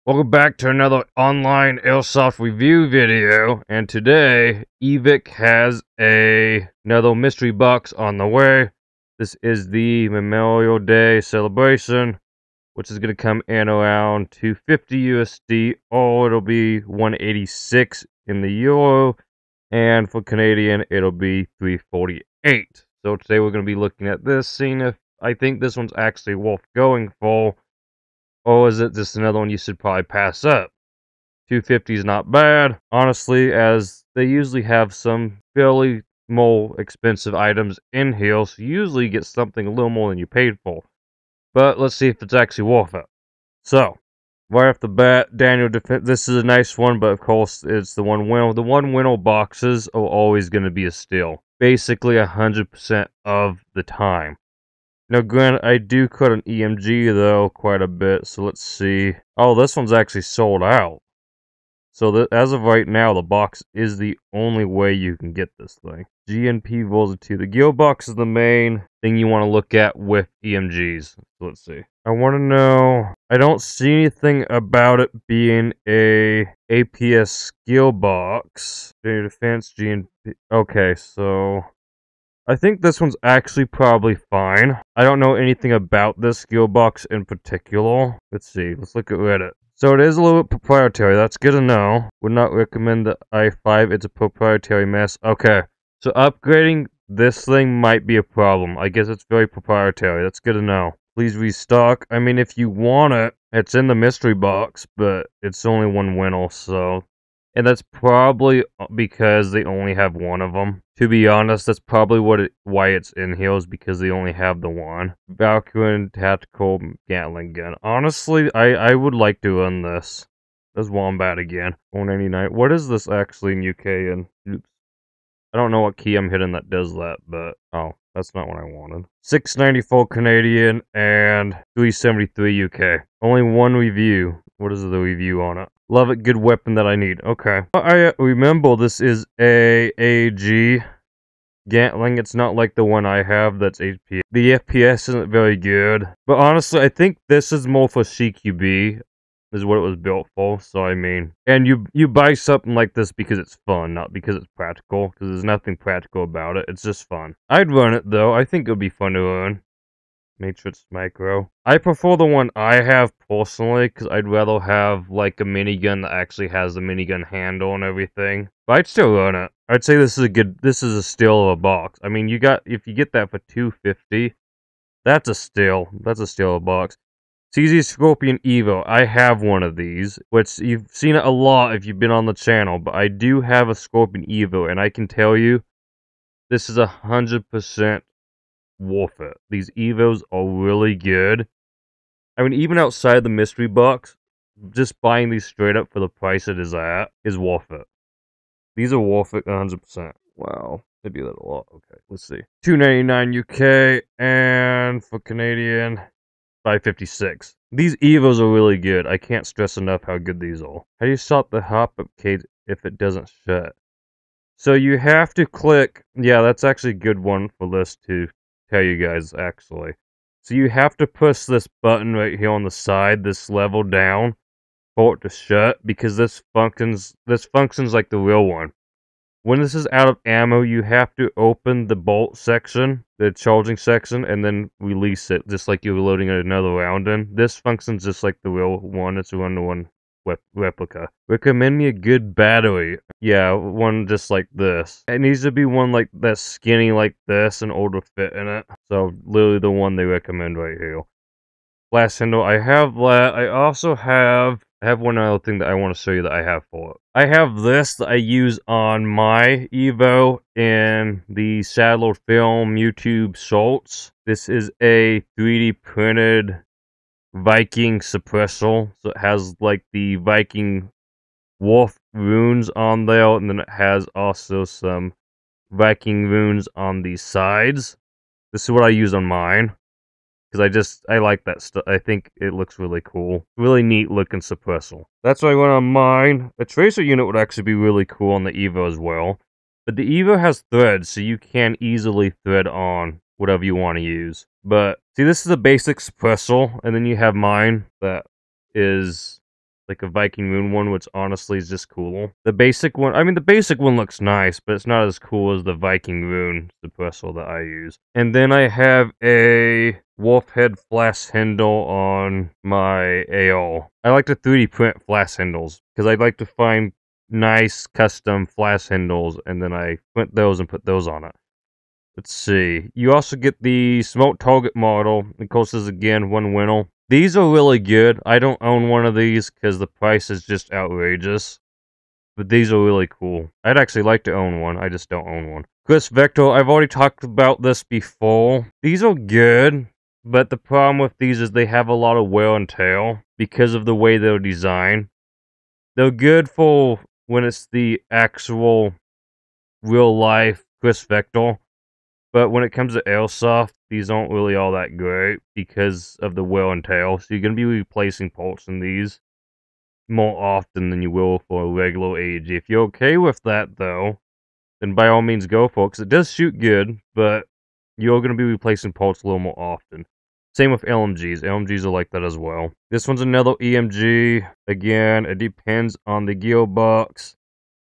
Welcome back to another online airsoft review video, and today Evike has another mystery box on the way. This is the Memorial Day celebration, which is going to come in around 250 USD, or it'll be 186 in the euro, and for Canadian it'll be 348. So today we're going to be looking at this, seeing if I think this one's actually worth going for. Or is it just another one you should probably pass up? 250 is not bad, honestly, as they usually have some fairly more expensive items in here, so you usually get something a little more than you paid for. But let's see if it's actually worth it. So, right off the bat, Daniel Defense, this is a nice one, but of course it's the one winner. The one winner boxes are always going to be a steal. Basically 100% of the time. Now, granted, I do cut an EMG, though, quite a bit, so let's see. Oh, this one's actually sold out. So, as of right now, the box is the only way you can get this thing. GNP Volta 2. The gearbox is the main thing you want to look at with EMGs. So, let's see. I want to know... I don't see anything about it being a APS gearbox. Defense, GNP... Okay, so... I think this one's actually probably fine. I don't know anything about this gearbox in particular. Let's see. Let's look at Reddit. So it is a little bit proprietary. That's good to know. Would not recommend the i5. It's a proprietary mess. Okay. So upgrading this thing might be a problem. I guess it's very proprietary. That's good to know. Please restock. I mean, if you want it, it's in the mystery box, but it's only one winner, so... And that's probably because they only have one of them. To be honest, that's probably why it's in here, is because they only have the one. Valkyrie Tactical Gatling Gun. Honestly, I would like to run this. There's Wombat again. 199. What is this actually in UK? And oops. I don't know what key I'm hitting that does that, but... Oh, that's not what I wanted. 694 Canadian and 373 UK. Only one review. What is the review on it? Love it, good weapon that I need. Okay. I remember this is a AG Gatling. It's not like the one I have that's HP. The FPS isn't very good. But honestly, I think this is more for CQB. Is what it was built for. So I mean, and you buy something like this because it's fun, not because it's practical. Because there's nothing practical about it. It's just fun. I'd run it though. I think it would be fun to run. Matrix Micro. I prefer the one I have personally, because I'd rather have like a minigun that actually has the minigun handle and everything. But I'd still run it. I'd say this is a steal of a box. I mean, if you get that for $250, that's a steal. That's a steal of a box. CZ Scorpion Evo. I have one of these, which you've seen it a lot if you've been on the channel, but I do have a Scorpion Evo, and I can tell you, this is 100% worth it. These Evos are really good. I mean, even outside the mystery box, just buying these straight up for the price it is at is worth it. These are worth it 100%. Wow, they do that a lot. Okay, let's see. $299 UK, and for Canadian, $556. These Evos are really good. I can't stress enough how good these are. How do you stop the hop-up cage if it doesn't shut? So you have to click... Yeah, that's actually a good one for this to tell you guys, actually. So you have to push this button right here on the side, this level down, for it to shut, because this functions like the real one. When this is out of ammo, you have to open the bolt section, the charging section, and then release it, just like you're loading another round in. This functions just like the real one. It's a one-to-one replica. Recommend me a good battery. Yeah, one just like this. It needs to be one like that's skinny like this in order to fit in it. So literally the one they recommend right here. Blast handle. I have that. I also have one other thing that I want to show you that I have for it. I have this that I use on my Evo in the Saddler Film YouTube shorts. This is a 3D printed Viking suppressor, so it has like the Viking wolf runes on there, and then it has also some Viking runes on the sides. This is what I use on mine, because I like that stuff. I think it looks really cool. Really neat looking suppressor. That's what I went on mine. A tracer unit would actually be really cool on the Evo as well. But the Evo has threads, so you can easily thread on whatever you want to use. But see, this is a basic suppressor, and then you have mine that is like a Viking Moon one, which honestly is just cool. The basic one, I mean, the basic one looks nice, but it's not as cool as the Viking Moon suppressor that I use. And then I have a wolf head flash handle on my AO. I like to 3D print flash handles because I like to find nice custom flash handles, and then I print those and put those on it. Let's see. You also get the smoke target model. Of course, this is again one winner. These are really good. I don't own one of these because the price is just outrageous. But these are really cool. I'd actually like to own one. I just don't own one. Chris Vector, I've already talked about this before. These are good, but the problem with these is they have a lot of wear and tear because of the way they're designed. They're good for when it's the actual real life Chris Vector. But when it comes to airsoft, these aren't really all that great because of the wear and tear. So you're going to be replacing parts in these more often than you will for a regular AEG. If you're okay with that, though, then by all means go for it, because it does shoot good, but you're going to be replacing parts a little more often. Same with LMGs. LMGs are like that as well. This one's another EMG. Again, it depends on the gearbox.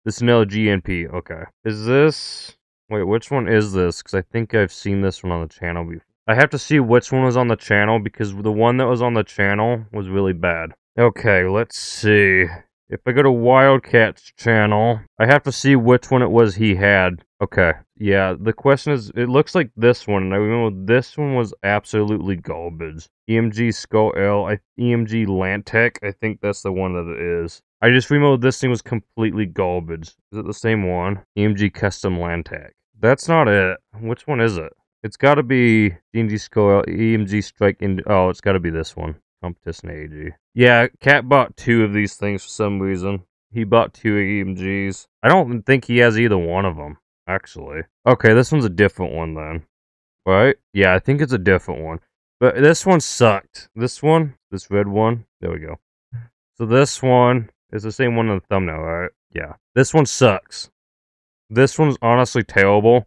This is another GNP. Okay. Is this... Wait, which one is this? Because I think I've seen this one on the channel before. I have to see which one was on the channel, because the one that was on the channel was really bad. Okay, let's see. If I go to Wildcat's channel, I have to see which one it was he had. Okay, yeah, the question is, it looks like this one, and I remember this one was absolutely garbage. EMG Skull L, EMG Lantec, I think that's the one that it is. I just remember this thing was completely garbage. Is it the same one? EMG Custom Lantec. That's not it. Which one is it? It's gotta be EMG Skull L, EMG Strike, oh, it's gotta be this one. Competition AG. Yeah, Cat bought 2 of these things for some reason. He bought 2 EMGs. I don't think he has either one of them, actually. Okay, this one's a different one then. Right? Yeah, I think it's a different one. But this one sucked. This one, this red one, there we go. So this one is the same one in the thumbnail, right? Yeah. This one sucks. This one's honestly terrible.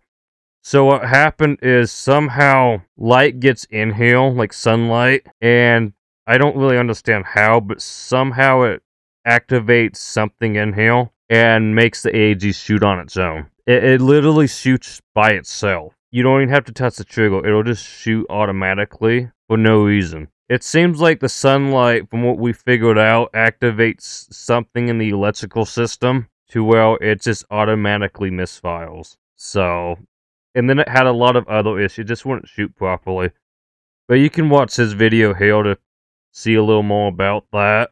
So what happened is somehow light gets in here, like sunlight, and I don't really understand how, but somehow it activates something in here and makes the AEG shoot on its own. It literally shoots by itself. You don't even have to touch the trigger. It'll just shoot automatically for no reason. It seems like the sunlight, from what we figured out, activates something in the electrical system to where it just automatically misfires. So, and then it had a lot of other issues. It just wouldn't shoot properly. But you can watch his video here to see a little more about that.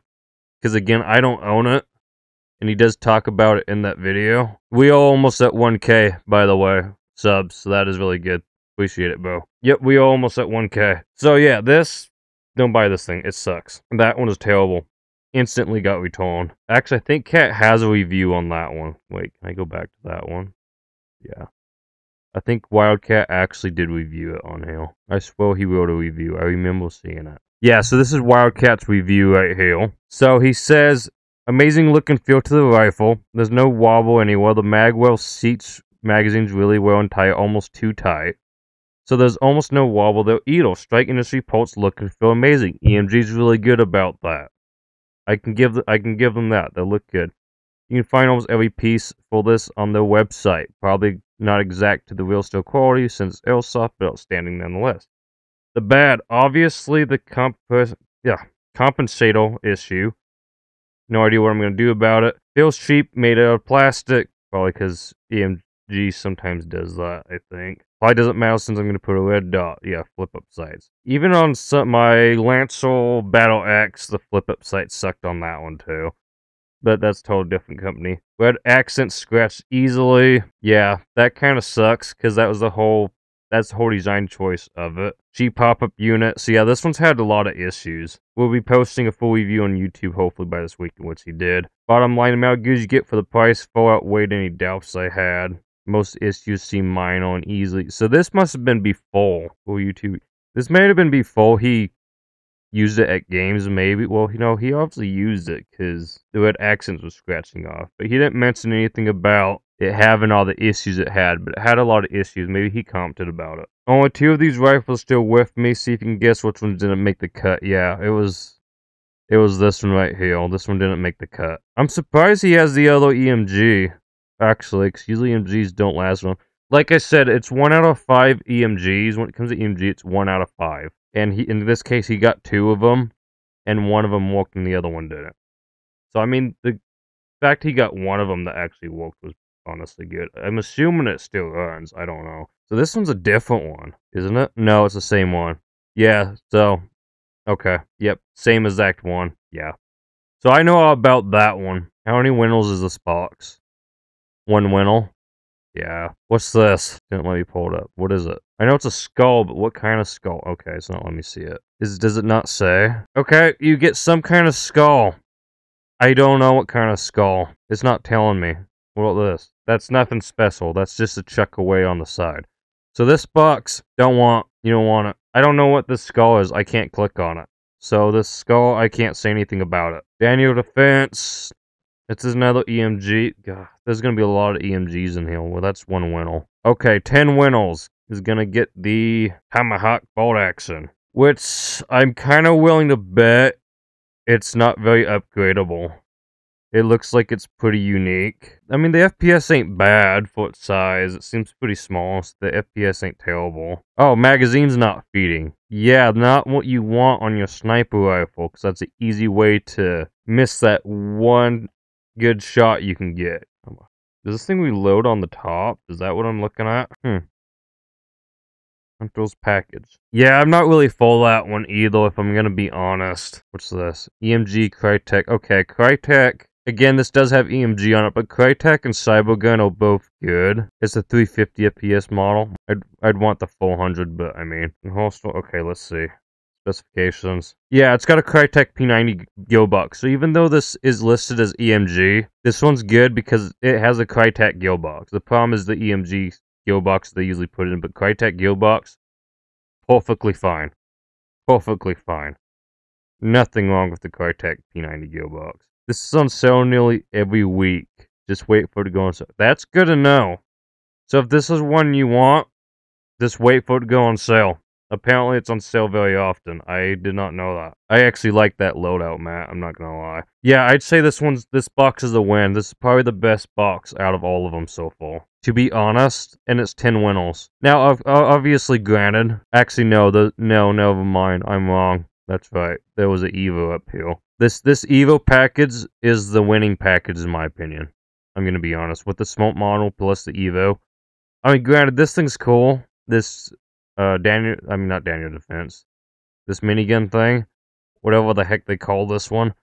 Because again, I don't own it. And he does talk about it in that video. We are almost at 1K, by the way, subs. So that is really good. Appreciate it, bro. Yep, we are almost at 1K. So yeah, don't buy this thing. It sucks. That one is terrible. Instantly got returned. Actually, I think Cat has a review on that one. Wait, can I go back to that one? Yeah. I think Wildcat actually did review it on here. I swear he wrote a review. I remember seeing it. Yeah, so this is Wildcat's review right here. So he says, amazing look and feel to the rifle. There's no wobble anywhere. The magwell seats magazines really well and tight, almost too tight. So there's almost no wobble there either. Strike Industry Pulse look and feel amazing. EMG's really good about that. I can give them that. They look good. You can find almost every piece for this on their website. Probably not exact to the real steel quality since it's airsoft, but outstanding nonetheless. The bad, obviously the compensator issue. No idea what I'm going to do about it. Feels cheap, made out of plastic. Probably because EMG sometimes does that, I think. Probably doesn't matter since I'm going to put a red dot. Yeah, flip up sights. Even on my Lancer Battle X, the flip up sight sucked on that one too. But that's a totally different company. Red accent scratched easily. Yeah, that kind of sucks because that's the whole design choice of it. Cheap pop-up unit. So yeah, this one's had a lot of issues. We'll be posting a full review on YouTube hopefully by this week, which he did. Bottom line, amount of goods you get for the price far outweighed any doubts I had. Most issues seem minor and easily. So this must have been before YouTube. This may have been before he used it at games, maybe. Well, you know, he obviously used it because the red accents was scratching off. But he didn't mention anything about it having all the issues it had. But it had a lot of issues. Maybe he commented about it. Only 2 of these rifles still with me. See if you can guess which ones didn't make the cut. Yeah, it was It was this one right here. This one didn't make the cut. I'm surprised he has the other EMG, actually, because usually EMGs don't last long. Like I said, it's 1 out of 5 EMGs. When it comes to EMG, it's 1 out of 5. And in this case, he got 2 of them, and 1 of them worked and the other one didn't. So, I mean, the fact he got 1 of them that actually worked was honestly good. I'm assuming it still runs. I don't know. So this one's a different one, isn't it? No, it's the same one. Yeah, so, okay. Yep, same exact one. Yeah. So I know all about that one. How many winnows is this box? 1 winnow? Yeah. What's this? Didn't let me pull it up. What is it? I know it's a skull, but what kind of skull? Okay, it's not letting me see it. Does it not say? Okay, you get some kind of skull. I don't know what kind of skull. It's not telling me. What about this? That's nothing special. That's just a check away on the side. So this box, you don't want it. I don't know what this skull is. I can't click on it. So this skull, I can't say anything about it. Daniel Defense. It's another EMG. God, there's going to be a lot of EMGs in here. Well, that's 1 winnow. Okay, 10 winnows is going to get the Tomahawk bolt action, which I'm kind of willing to bet it's not very upgradable. It looks like it's pretty unique. I mean, the FPS ain't bad for its size. It seems pretty small, so the FPS ain't terrible. Oh, magazine's not feeding. Yeah, not what you want on your sniper rifle, because that's an easy way to miss that one good shot you can get. Does this thing reload on the top? Is that what I'm looking at? Hunter's package. Yeah, I'm not really for that one either, if I'm gonna be honest. What's this? EMG Crytek. Okay, Crytek. Again, this does have EMG on it, but Crytek and Cybergun are both good. It's a 350 FPS model. I'd want the 400, but I mean, okay, let's see. Specifications. Yeah, it's got a Crytek P90 gearbox. So even though this is listed as EMG, this one's good because it has a Crytek gearbox. The problem is the EMG gearbox they usually put in, but Crytek gearbox, perfectly fine. Perfectly fine. Nothing wrong with the Crytek P90 gearbox. This is on sale nearly every week. Just wait for it to go on sale. That's good to know. So if this is one you want, just wait for it to go on sale. Apparently it's on sale very often. I did not know that. I actually like that loadout, Matt. I'm not gonna lie. Yeah, I'd say this box is a win. This is probably the best box out of all of them so far. To be honest, and it's 10 winnows. Now, obviously, granted. Actually, no, never mind. I'm wrong. That's right. There was an Evo up here. This Evo package is the winning package in my opinion. I'm gonna be honest. With the smoke model plus the Evo. I mean, granted, this thing's cool. This not Daniel Defense. This minigun thing, whatever the heck they call this one.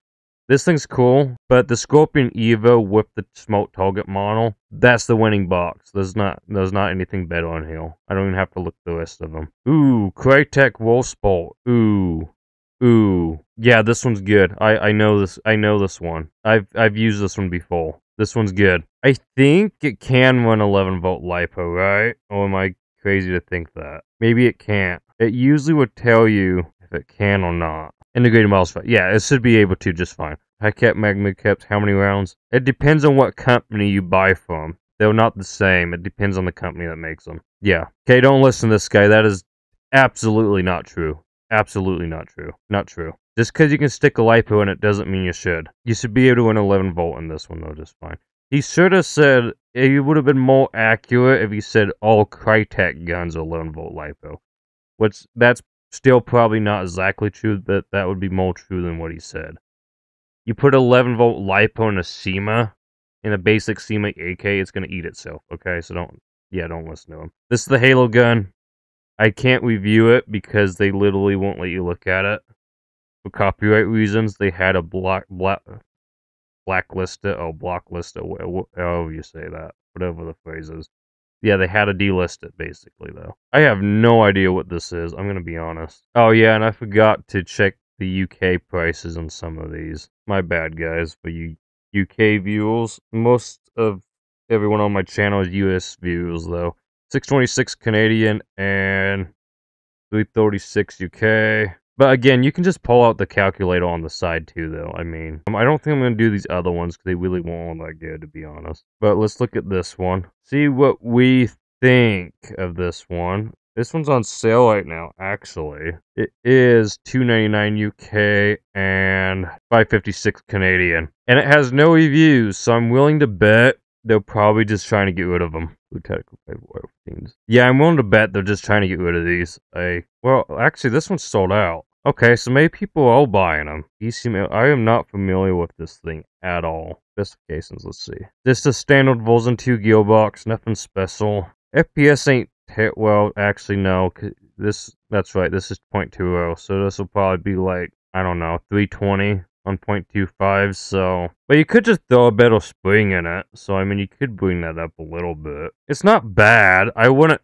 This thing's cool, but the Scorpion Evo with the smoke target model, that's the winning box. There's not anything better on here. I don't even have to look at the rest of them. Ooh, Crytek Wolfsport. Ooh. Yeah, this one's good. I know this one. I've used this one before. This one's good. I think it can run 11 volt LiPo, right? Or am I crazy to think that? Maybe it can't. It usually would tell you if it can or not. Integrated mouse. Yeah, it should be able to just fine. High cap, magma caps, how many rounds? It depends on what company you buy from. They're not the same. It depends on the company that makes them. Yeah. Okay, don't listen to this guy. That is absolutely not true. Absolutely not true. Not true. Just because you can stick a LiPo in it doesn't mean you should. You should be able to run 11 volt in this one though, just fine. He should have said, it would have been more accurate if he said all Crytek guns are 11 volt LiPo. Which, that's still probably not exactly true, but that would be more true than what he said. You put 11 volt LiPo in a SEMA, in a basic SEMA AK, it's going to eat itself, okay? So don't listen to him. This is the Halo gun. I can't review it because they literally won't let you look at it. For copyright reasons, they had a blacklist it, or blocklist it, however you say that, whatever the phrase is. Yeah, they had to delist it, basically, though. I have no idea what this is, I'm gonna be honest. Oh yeah, and I forgot to check the UK prices on some of these. My bad, guys, for you UK viewers. Most of everyone on my channel is US viewers, though. 626 Canadian and 336 UK. But again, you can just pull out the calculator on the side too, though. I mean, I don't think I'm going to do these other ones because they really won't all that good, to be honest. But let's look at this one. See what we think of this one. This one's on sale right now, actually. It is $2.99 UK and $5.56 Canadian. And it has no reviews, so I'm willing to bet they're probably just trying to get rid of them. Yeah, I'm willing to bet they're just trying to get rid of these. Well, actually, this one's sold out. Okay, so maybe people are buying them. I am not familiar with this thing at all. Specifications, let's see. This is standard Volzen 2 gearbox, nothing special. FPS ain't well, actually no. That's right, this is 0.20, so this will probably be like, I don't know, 320 on 0.25, so... But you could just throw a better spring in it, so I mean, you could bring that up a little bit. It's not bad, I wouldn't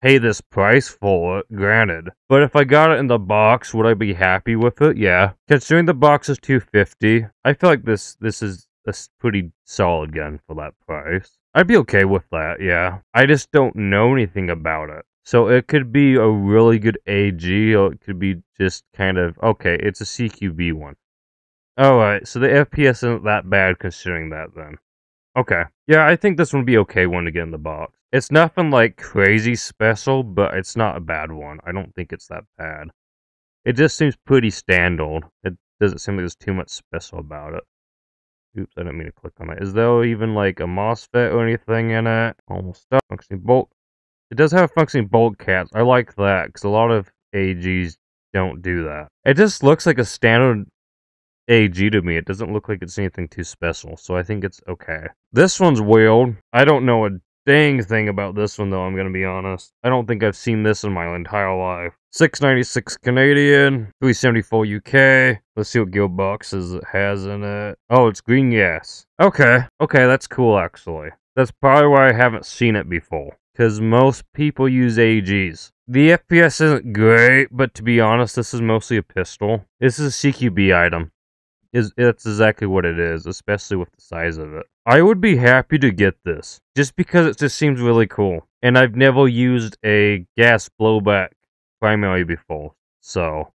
pay this price for it, granted. But if I got it in the box, would I be happy with it? Yeah. Considering the box is $250, I feel like this is a pretty solid gun for that price. I'd be okay with that, yeah. I just don't know anything about it. So it could be a really good AG, or it could be just kind of, okay, it's a CQB one. Alright, so the FPS isn't that bad considering that then. Okay. Yeah, I think this would be okay one to get in the box. It's nothing like crazy special, but it's not a bad one. I don't think it's that bad. It just seems pretty standard. It doesn't seem like there's too much special about it. Oops, I didn't mean to click on that. Is there even like a MOSFET or anything in it? Almost stuff. Functioning bolt. It does have functioning bolt caps. I like that because a lot of AGs don't do that. It just looks like a standard AG to me. It doesn't look like it's anything too special, so I think it's okay. This one's weird. I don't know a dang thing about this one, though, I'm gonna be honest. I don't think I've seen this in my entire life. $6.96 Canadian, $3.74 UK. Let's see what gearboxes it has in it. Oh, it's green gas. Okay, that's cool, actually. That's probably why I haven't seen it before, because most people use AGs. The FPS isn't great, but to be honest, this is mostly a pistol. This is a CQB item. It's exactly what it is, especially with the size of it. I would be happy to get this, just because it just seems really cool. And I've never used a gas blowback primary before, so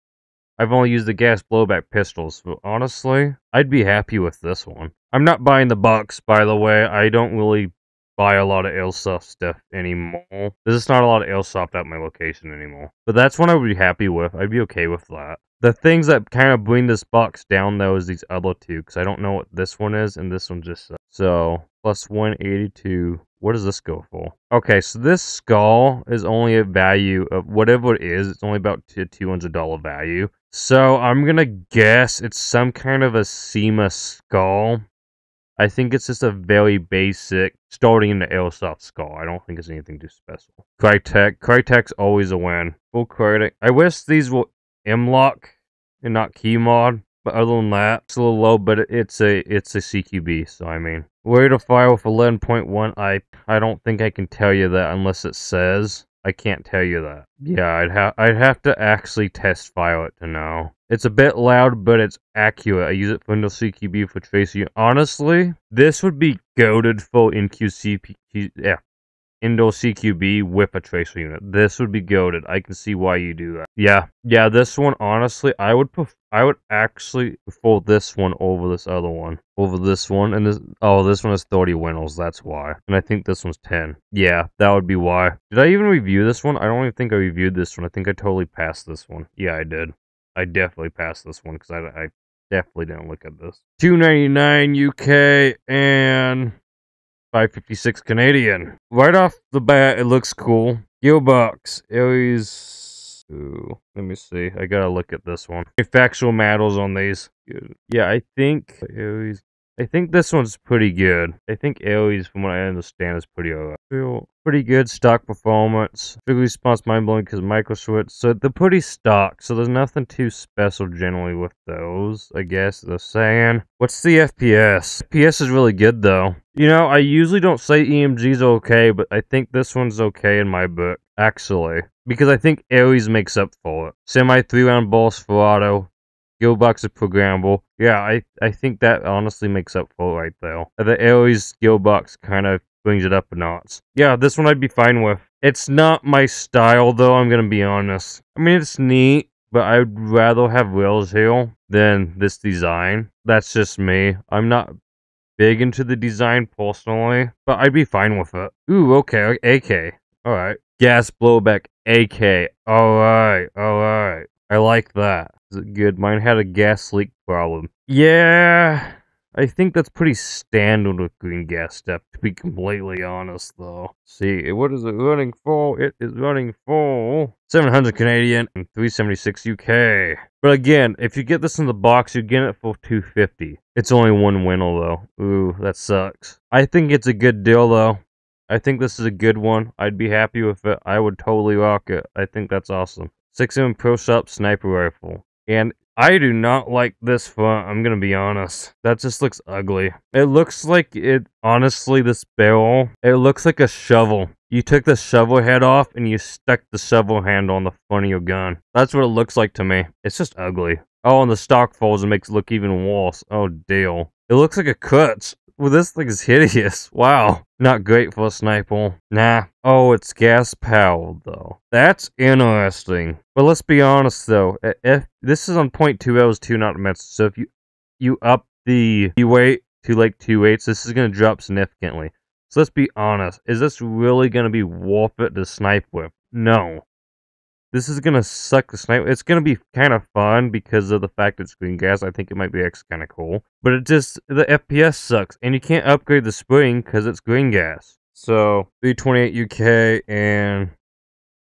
I've only used the gas blowback pistols, but honestly, I'd be happy with this one. I'm not buying the box, by the way. I don't really buy a lot of airsoft stuff anymore. There's just not a lot of airsoft at my location anymore. But that's one I would be happy with. I'd be okay with that. The things that kind of bring this box down, though, is these other two, because I don't know what this one is, and this one just... So, plus 182. What does this go for? Okay, so this skull is only a value of whatever it is. It's only about a $200 value. So, I'm gonna guess it's some kind of a SEMA skull. I think it's just a very basic starting in the airsoft skull. I don't think it's anything too special. Crytek. Crytek's always a win. Full Crytek. I wish these were M-Lock and not key mod, but other than that, it's a little low, but it's a CQB, so I mean. Rate of fire with 11.1, I don't think I can tell you that unless it says. I can't tell you that. Yeah, I'd have to actually test fire it to know. It's a bit loud, but it's accurate. I use it for no CQB for tracer. Honestly, this would be goated for NQCP. Yeah. Indoor CQB with a tracer unit. This would be goated. I can see why you do that. Yeah, this one, honestly, I would actually prefer this one over this other one. Over this one, and this one has 30 windows, that's why. And I think this one's 10. Yeah, that would be why. Did I even review this one? I don't even think I reviewed this one. I think I totally passed this one. Yeah, I did. I definitely passed this one, because I definitely didn't look at this. $2.99 UK, and... $5.56 Canadian. Right off the bat, it looks cool. Gearbox. Aries. Ooh, let me see. I gotta look at this one. Factual matters on these. Good. Yeah, I think Aries. I think this one's pretty good. I think Aries, from what I understand, is pretty alright. Feel pretty good stock performance. Big response, mind blowing because micro switch. So they're pretty stock. So there's nothing too special generally with those. I guess they're saying. What's the FPS? FPS is really good though. You know, I usually don't say EMG's okay, but I think this one's okay in my book, actually. Because I think Aries makes up for it. Semi 3-round burst for auto. Gearbox is programmable. Yeah, I think that honestly makes up for it right there. The Aries gearbox kind of brings it up a notch. Yeah, this one I'd be fine with. It's not my style though, I'm gonna be honest. I mean, it's neat, but I'd rather have rails here than this design. That's just me. I'm not big into the design personally, but I'd be fine with it. Ooh, okay, AK. Alright. Gas blowback AK. Alright, alright. I like that. Is it good? Mine had a gas leak problem. Yeah, I think that's pretty standard with green gas stuff, to be completely honest, though. See, what is it running for? It is running for 700 Canadian and 376 UK. But again, if you get this in the box, you get it for 250. It's only one winner, though. Ooh, that sucks. I think it's a good deal, though. I think this is a good one. I'd be happy with it. I would totally rock it. I think that's awesome. 6mm push-up sniper rifle. And I do not like this front, I'm gonna be honest. That just looks ugly. It looks like honestly, this barrel, it looks like a shovel. You took the shovel head off and you stuck the shovel handle on the front of your gun. That's what it looks like to me. It's just ugly. Oh, and the stock folds and makes it look even worse. Oh, deal. It looks like a crutch. Well, this thing is hideous. Wow. Not great for a sniper. Nah. Oh, it's gas powered though. That's interesting. But let's be honest though. If this is on 0.2 L2 not meant, so if you up the weight to like 2/8, this is gonna drop significantly. So let's be honest. Is this really gonna be worth it to snipe with? No. This is gonna suck the sniper. It's gonna be kind of fun because of the fact it's green gas. I think it might be actually kind of cool. But it just, the FPS sucks. And you can't upgrade the spring because it's green gas. So, 328 UK and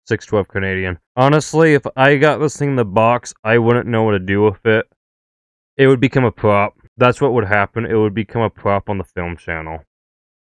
612 Canadian. Honestly, if I got this thing in the box, I wouldn't know what to do with it. It would become a prop. That's what would happen. It would become a prop on the film channel.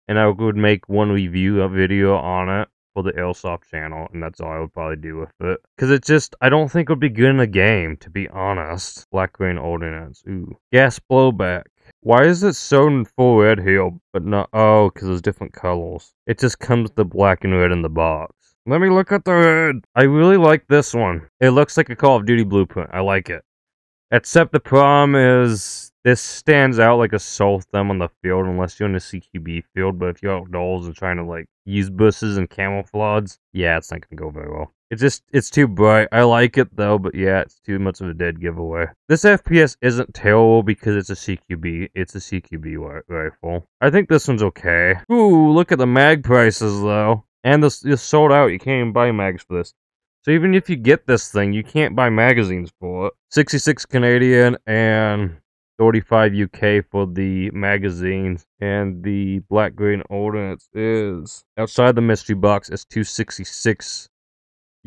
And I would make one review, a video on it for the airsoft channel, and that's all I would probably do with it. Because it just, I don't think it would be good in a game, to be honest. Black grain ordnance. Ooh. Gas blowback. Why is it sewn in full red here, but not, oh, because there's different colors. It just comes the black and red in the box. Let me look at the red. I really like this one. It looks like a Call of Duty blueprint. I like it. Except the problem is, this stands out like a sore thumb on the field unless you're in a CQB field, but if you're outdoors and trying to like use bushes and camouflage, yeah, it's not gonna go very well. It's too bright. I like it though, but yeah, it's too much of a dead giveaway. This FPS isn't terrible because it's a CQB. It's a CQB rifle. I think this one's okay. Ooh, look at the mag prices though. And this is sold out. You can't even buy mags for this. So even if you get this thing, you can't buy magazines for it. 66 Canadian and 35 UK for the magazines, and the black green ordnance is outside the mystery box. It's 266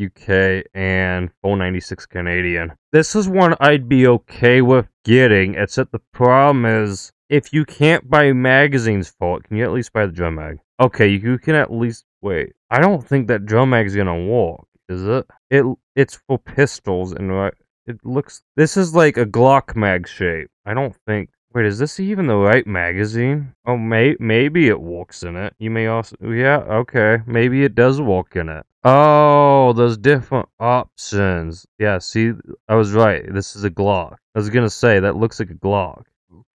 UK and 496 Canadian. This is one I'd be okay with getting, except the problem is if you can't buy magazines for it, can you at least buy the drum mag? Okay, you can at least wait. I don't think that drum mag's gonna work, is it? It's for pistols and right. It looks, this is like a Glock mag shape. I don't think, wait, is this even the right magazine? Oh, maybe it works in it. You may also, yeah, okay. Maybe it does work in it. Oh, there's different options. Yeah, see, I was right. This is a Glock. I was gonna say, that looks like a Glock.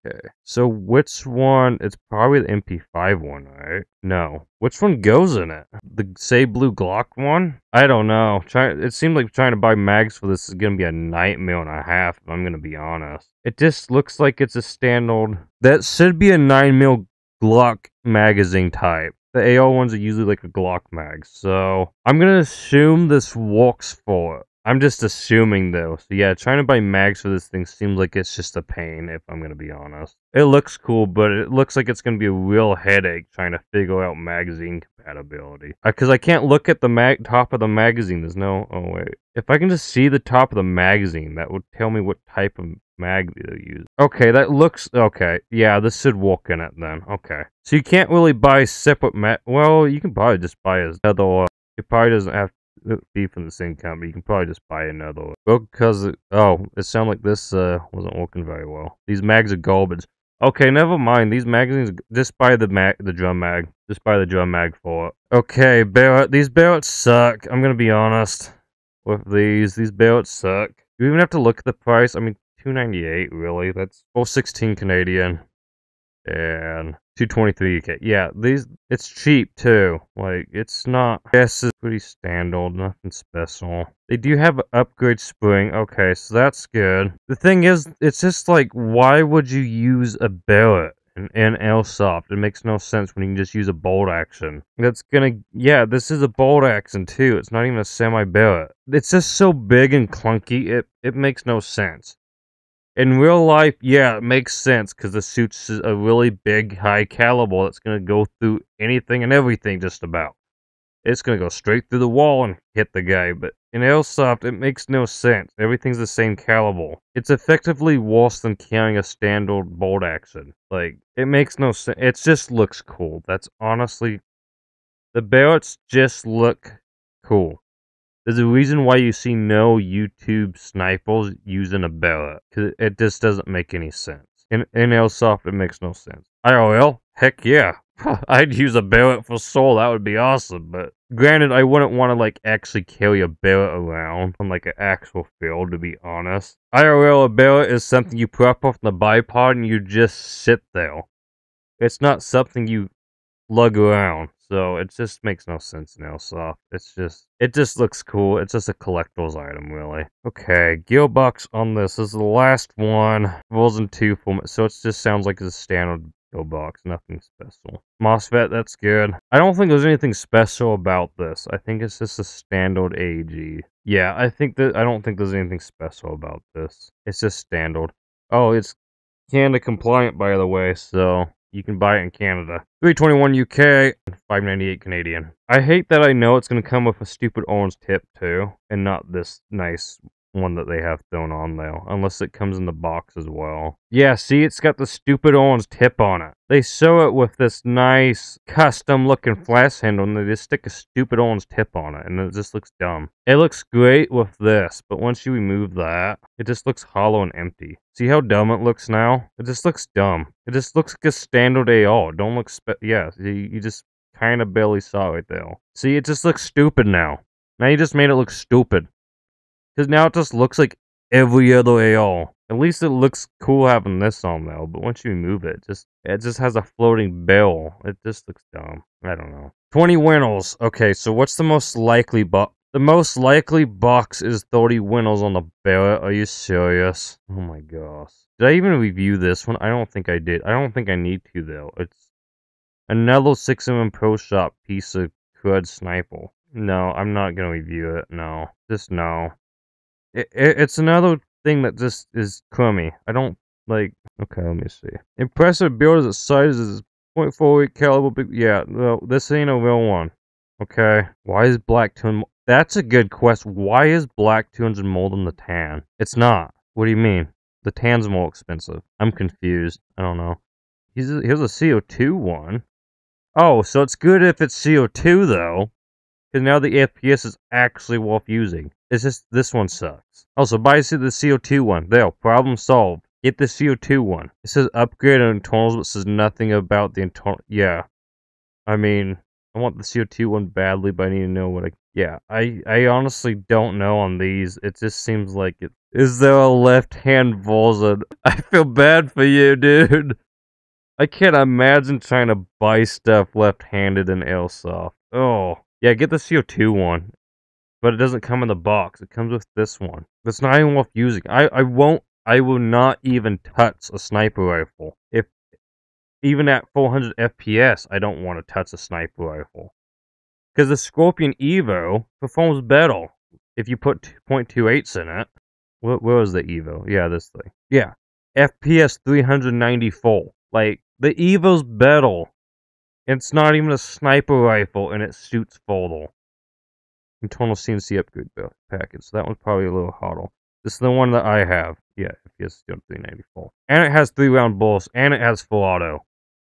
Okay, so which one? It's probably the MP5 one, right? No. Which one goes in it? The Say Blue Glock one? I don't know. It seems like trying to buy mags for this is going to be a nightmare and a half, if I'm going to be honest. It just looks like it's a standard. That should be a 9mm Glock magazine type. The AR ones are usually like a Glock mag, so I'm going to assume this works for it. I'm just assuming though. So yeah, trying to buy mags for this thing seems like it's just a pain, if I'm gonna be honest. It looks cool, but it looks like it's gonna be a real headache trying to figure out magazine compatibility. Because I can't look at the top of the magazine. There's no, oh wait. If I can just see the top of the magazine, that would tell me what type of mag they use. Okay, that looks, okay. Yeah, this should work in it then. Okay. So you can't really buy separate well, you can probably just buy another, it probably doesn't have be from the same company. You can probably just buy another one. Well, because it sounded like this wasn't working very well. These mags are garbage. Okay, never mind. These magazines, just buy the drum mag. Just buy the drum mag for it. Okay, these barrels suck. I'm gonna be honest with these. These barrels suck. You even have to look at the price. I mean, $298 really. That's 416 Canadian and 223 UK. Yeah, it's cheap too. Like, it's not, this is pretty standard, nothing special. They do have an upgrade spring. Okay, so that's good. The thing is, it's just like, why would you use a billet? in airsoft. It makes no sense when you can just use a bolt action. Yeah, this is a bolt action too. It's not even a semi-barrett. It's just so big and clunky, it makes no sense. In real life, yeah, it makes sense because the suit's a really big, high caliber that's going to go through anything and everything just about. It's going to go straight through the wall and hit the guy, but in airsoft, it makes no sense. Everything's the same caliber. It's effectively worse than carrying a standard bolt action. Like, it makes no sense. It just looks cool. That's honestly... The barretts just look cool. There's a reason why you see no YouTube snipers using a barrett, because it just doesn't make any sense. In airsoft, it makes no sense. IRL? Heck yeah. I'd use a barrett for soul, that would be awesome, but granted, I wouldn't want to, like, actually carry a barrett around on, like, an actual field, to be honest. IRL, a barrett is something you prep off the bipod and you just sit there. It's not something you lug around, so it just makes no sense in airsoft. It just looks cool. It's just a collector's item, really. Okay, gearbox on this is the last one. Rolls in 2 for me, so it just sounds like it's a standard gearbox, nothing special. MOSFET, that's good. I don't think there's anything special about this. I think it's just a standard AEG. Yeah, I don't think there's anything special about this. It's just standard. Oh, it's Canada compliant, by the way, so you can buy it in Canada. $321 UK, $598 Canadian. I hate that I know it's going to come with a stupid orange tip too, and not this nice one that they have thrown on there, unless it comes in the box as well. Yeah, see, it's got the stupid orange tip on it. They sew it with this nice custom looking flash handle and they just stick a stupid orange tip on it and it just looks dumb. It looks great with this, but once you remove that, it just looks hollow and empty. See how dumb it looks now? It just looks dumb. It just looks like a standard AR. Don't look yeah, you just kind of barely saw it right there. See, it just looks stupid now. Now you just made it look stupid. Because now it just looks like every other AR. At least it looks cool having this on though, but once you remove it, it just has a floating barrel. It just looks dumb. I don't know. 20 winners. Okay, so what's the most likely box? The most likely box is 30 winners on the barrett. Are you serious? Oh my gosh. Did I even review this one? I don't think I did. I don't think I need to though. It's another 6mm Pro Shop piece of crud sniper. No, I'm not gonna review it. No. Just no. It's another thing that just is crummy. I don't like. Okay, let me see. Impressive build as size is 0.48 caliber. Yeah, no, this ain't a real one. Okay, why is black tone? That's a good question. Why is black 200 more than the tan? It's not. What do you mean? The tan's more expensive. I'm confused. I don't know. Here's a CO2 one. Oh, so it's good if it's CO2 though. Because now the FPS is actually worth using. It's just, this one sucks. Also, buy the CO2 one. There, problem solved. Get the CO2 one. It says upgrade on internals, but says nothing about the internal. Yeah. I mean, I want the CO2 one badly, but I need to know what yeah, I honestly don't know on these. It just seems like it. Is there a left-hand version? I feel bad for you, dude. I can't imagine trying to buy stuff left-handed in airsoft. Oh. Yeah, get the CO2 one. But it doesn't come in the box. It comes with this one. It's not even worth using. I will not even touch a sniper rifle. Even at 400 FPS, I don't want to touch a sniper rifle. Because the Scorpion Evo performs better if you put 0.28s in it. Where is the Evo? Yeah, this thing. Yeah. FPS 394. Like, the Evo's better. It's not even a sniper rifle, and it shoots further. Internal CNC upgrade package. So that one's probably a little harder. This is the one that I have. Yeah, FPS 394. And it has 3-round bullets, and it has full auto.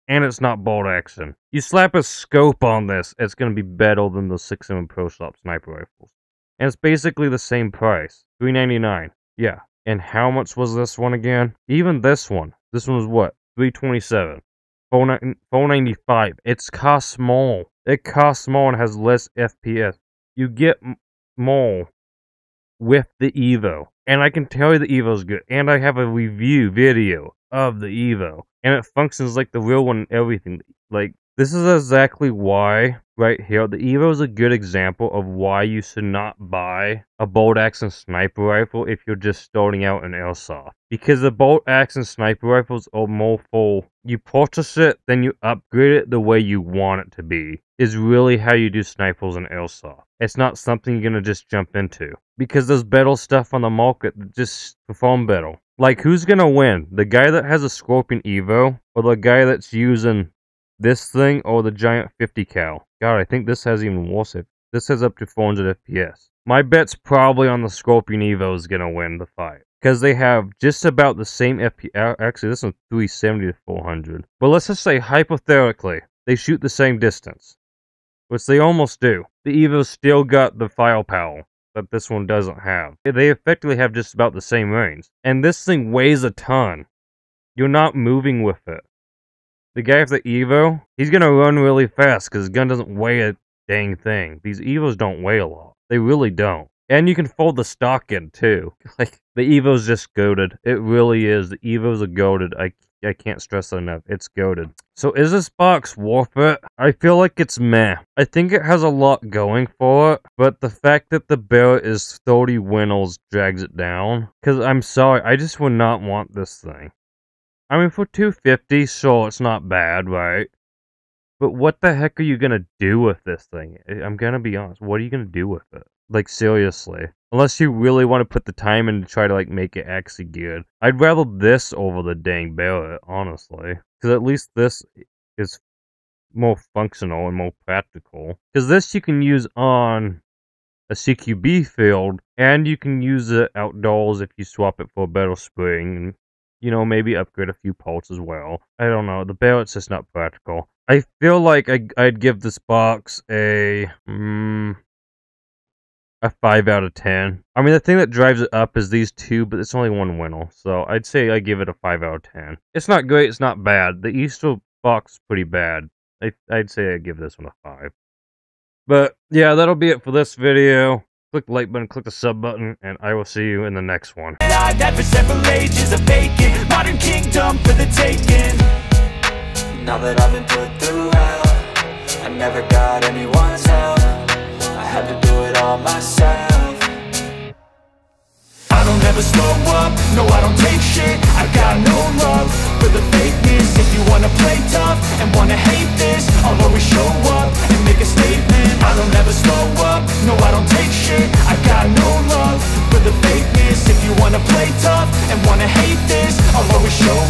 And it's not bolt action. You slap a scope on this, it's going to be better than the 6mm Pro Shop sniper rifles. And it's basically the same price. $399. Yeah. And how much was this one again? Even this one. This one was what? $327. $495. It's cost small. It costs small and has less FPS. You get more with the Evo. And I can tell you the Evo's good. And I have a review video of the Evo. And it functions like the real one and everything. Like, This is exactly why, right here, the Evo is a good example of why you should not buy a bolt action sniper rifle if you're just starting out in airsoft. Because the bolt action sniper rifles are more full. You purchase it, then you upgrade it the way you want it to be. Is really how you do snipers in airsoft. It's not something you're gonna just jump into. Because there's better stuff on the market that just perform better. Like, who's gonna win? The guy that has a Scorpion Evo, or the guy that's using this thing, or the giant 50 cal? God, I think this has even worse. This has up to 400 FPS. My bet's probably on the Scorpion Evo is gonna win the fight. Because they have just about the same FPS. Actually, this one's 370 to 400. But let's just say, hypothetically, they shoot the same distance. Which they almost do. The Evo's still got the firepower that this one doesn't have. They effectively have just about the same range. And this thing weighs a ton. You're not moving with it. The guy with the Evo, he's gonna run really fast because his gun doesn't weigh a dang thing. These Evos don't weigh a lot. They really don't. And you can fold the stock in too. Like, the Evo's just goated. It really is. The Evos are goated. I can't stress that enough. It's goated. So is this box worth it? I feel like it's meh. I think it has a lot going for it, but the fact that the barrel is 30 winnels drags it down. Because I'm sorry, I just would not want this thing. I mean, for $250, sure, it's not bad, right? But what the heck are you gonna do with this thing? I'm gonna be honest. What are you gonna do with it? Like, seriously. Unless you really want to put the time in to try to, like, make it actually good. I'd rather this over the dang barrel, honestly. Because at least this is more functional and more practical. Because this you can use on a CQB field, and you can use it outdoors if you swap it for a better spring. And, you know, maybe upgrade a few parts as well. I don't know. The barrel's just not practical. I feel like I'd give this box a 5 out of 10. I mean, the thing that drives it up is these two, but it's only one winner. So I'd say I give it a 5 out of 10. It's not great, it's not bad. The Easter box is pretty bad. I'd say I'd give this one a 5. But yeah, that'll be it for this video. Click the like button, click the sub button, and I will see you in the next one. I've had for several ages of vacant modern kingdom for the taking. Now that I've been put through hell, I never got anyone's help. I had to do it all myself. I don't ever slow up, no I don't take shit. I got no love for the fakeness. If you wanna play tough and wanna hate this, I'll always show up and make a statement. I don't ever slow up, no I don't take shit. I got no love for the fakeness. If you wanna play tough and wanna hate this, I'll always show